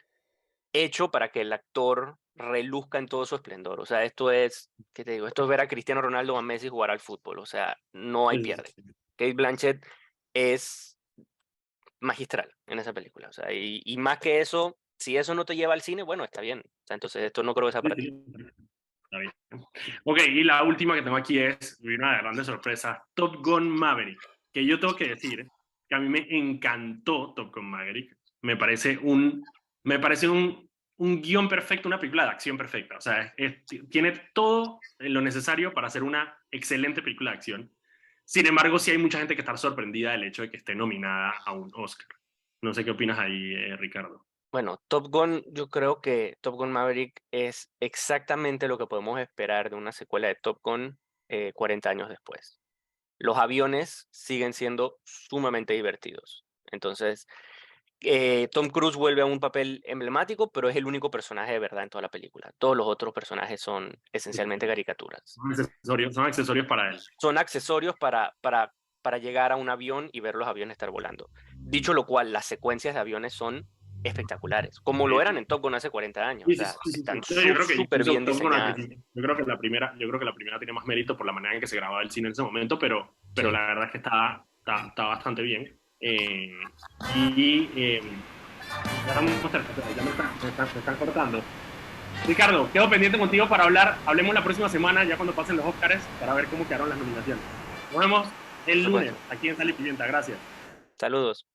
hecho para que el actor reluzca en todo su esplendor. O sea, esto es, ¿qué te digo? Esto es ver a Cristiano Ronaldo o a Messi jugar al fútbol. O sea, no hay pierde. Kate Blanchett es magistral en esa película. O sea, y más que eso, si eso no te lleva al cine, bueno, está bien. O sea, entonces esto no creo que sea para ti. Está bien. Ok, y la última que tengo aquí es una grande sorpresa, Top Gun Maverick, que yo tengo que decir que a mí me encantó Top Gun Maverick. Me parece un guión perfecto, una película de acción perfecta. O sea, tiene todo lo necesario para hacer una excelente película de acción. Sin embargo, sí hay mucha gente que está sorprendida del hecho de que esté nominada a un Oscar. No sé qué opinas ahí, Ricardo. Bueno, Top Gun, yo creo que Top Gun Maverick es exactamente lo que podemos esperar de una secuela de Top Gun 40 años después. Los aviones siguen siendo sumamente divertidos. Entonces, Tom Cruise vuelve a un papel emblemático, pero es el único personaje de verdad en toda la película. Todos los otros personajes son esencialmente caricaturas. Son accesorios para él. Son accesorios para llegar a un avión y ver los aviones estar volando. Dicho lo cual, las secuencias de aviones son espectaculares, como lo eran en Top Gun hace 40 años. O sea, están súper bien diseñadas. Yo creo que la primera tiene más mérito por la manera en que se grababa el cine en ese momento, pero la verdad es que está bastante bien. Ya me están cortando. Ricardo, quedo pendiente contigo para hablemos la próxima semana, ya cuando pasen los Oscars, para ver cómo quedaron las nominaciones. Nos vemos el lunes aquí en Sal y Pimienta. Gracias. Saludos.